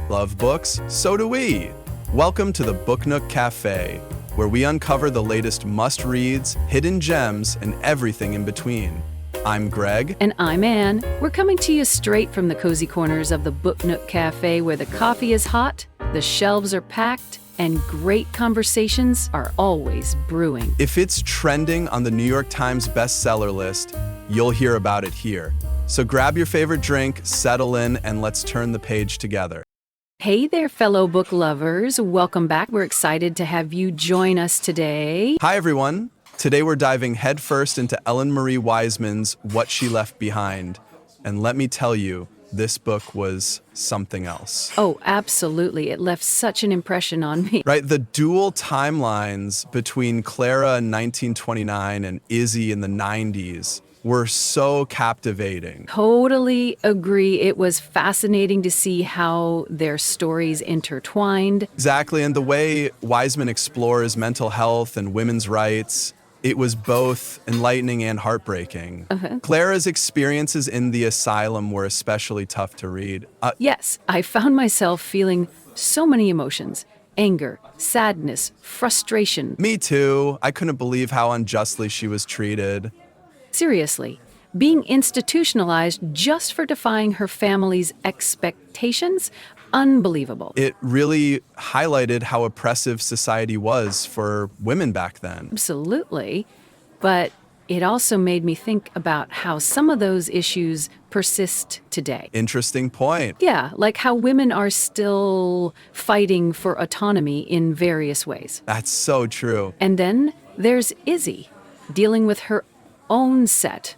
Love books? So do we. Welcome to the Book Nook Cafe, where we uncover the latest must-reads, hidden gems, and everything in between. I'm Greg. And I'm Anne. We're coming to you straight from the cozy corners of the Book Nook Cafe, where the coffee is hot, the shelves are packed, and great conversations are always brewing. If it's trending on the New York Times bestseller list, you'll hear about it here. So grab your favorite drink, settle in, and let's turn the page together. Hey there, fellow book lovers. Welcome back. We're excited to have you join us today. Hi, everyone. Today we're diving headfirst into Ellen Marie Wiseman's What She Left Behind. And let me tell you, this book was something else. Oh, absolutely. It left such an impression on me. Right, the dual timelines between Clara in 1929 and Izzy in the 90s were so captivating. Totally agree. It was fascinating to see how their stories intertwined. Exactly, and the way Wiseman explores mental health and women's rights, it was both enlightening and heartbreaking. Clara's experiences in the asylum were especially tough to read. Yes, I found myself feeling so many emotions. Anger, sadness, frustration. Me too. I couldn't believe how unjustly she was treated. Seriously, being institutionalized just for defying her family's expectations? Unbelievable. It really highlighted how oppressive society was for women back then. Absolutely. But it also made me think about how some of those issues persist today. Interesting point. Yeah, like how women are still fighting for autonomy in various ways. That's so true. And then there's Izzy, dealing with her own set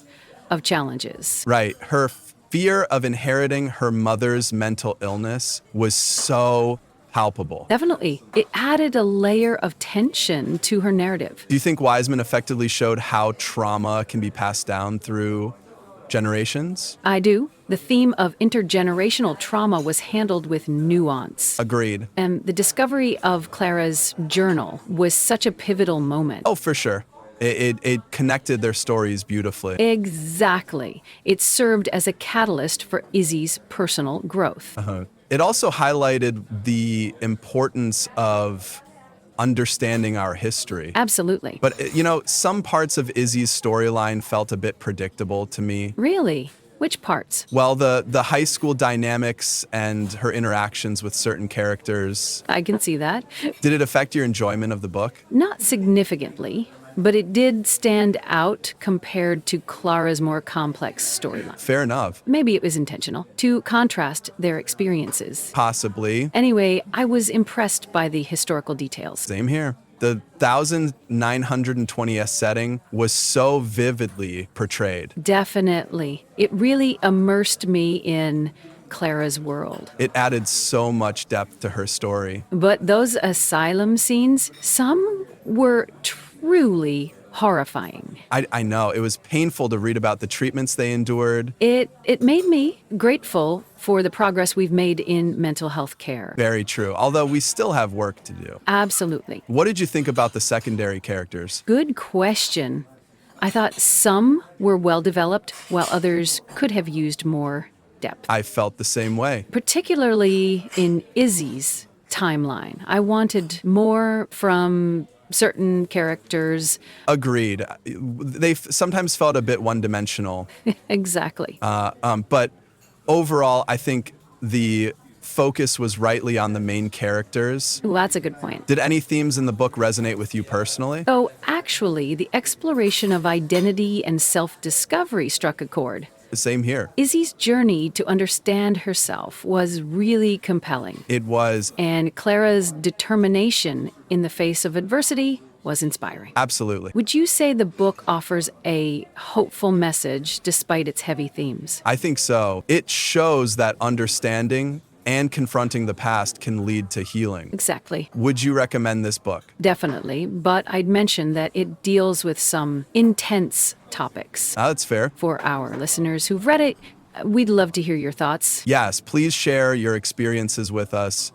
of challenges. Right. Her fear of inheriting her mother's mental illness was so palpable. Definitely. It added a layer of tension to her narrative. Do you think Wiseman effectively showed how trauma can be passed down through generations? I do. The theme of intergenerational trauma was handled with nuance. Agreed. And the discovery of Clara's journal was such a pivotal moment. Oh, for sure. It connected their stories beautifully. Exactly. It served as a catalyst for Izzy's personal growth. It also highlighted the importance of understanding our history. Absolutely. But, some parts of Izzy's storyline felt a bit predictable to me. Really? Which parts? Well, the high school dynamics and her interactions with certain characters. I can see that. Did it affect your enjoyment of the book? Not significantly, but it did stand out compared to Clara's more complex storyline. Fair enough. Maybe it was intentional to contrast their experiences. Possibly. Anyway, I was impressed by the historical details. Same here. The 1920s setting was so vividly portrayed. Definitely. It really immersed me in Clara's world. It added so much depth to her story. But those asylum scenes, some were truly horrifying. I know. It was painful to read about the treatments they endured. It made me grateful for the progress we've made in mental health care. Very true. Although we still have work to do. Absolutely. What did you think about the secondary characters? Good question. I thought some were well developed, while others could have used more depth. I felt the same way. Particularly in Izzy's timeline. I wanted more from certain characters. Agreed. They sometimes felt a bit one-dimensional. Exactly. But overall, I think the focus was rightly on the main characters. Well, that's a good point. Did any themes in the book resonate with you personally? Oh, actually, the exploration of identity and self-discovery struck a chord. Same here. Izzy's journey to understand herself was really compelling. It was. And Clara's determination in the face of adversity was inspiring. Absolutely. Would you say the book offers a hopeful message despite its heavy themes? I think so. It shows that understanding and confronting the past can lead to healing. Exactly. Would you recommend this book? Definitely, but I'd mention that it deals with some intense topics. That's fair. For our listeners who've read it, we'd love to hear your thoughts. Yes, please share your experiences with us.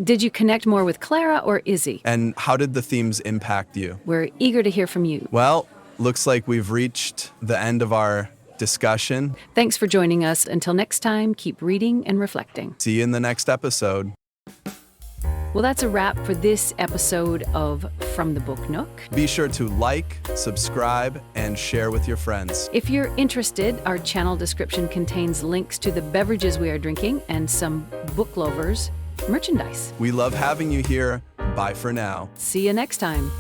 Did you connect more with Clara or Izzy? And how did the themes impact you? We're eager to hear from you. Well, looks like we've reached the end of our discussion. Thanks for joining us. Until next time, keep reading and reflecting. See you in the next episode. Well, that's a wrap for this episode of From the Book Nook. Be sure to like, subscribe, and share with your friends. If you're interested, our channel description contains links to the beverages we are drinking and some Book Lovers merchandise. We love having you here. Bye for now. See you next time.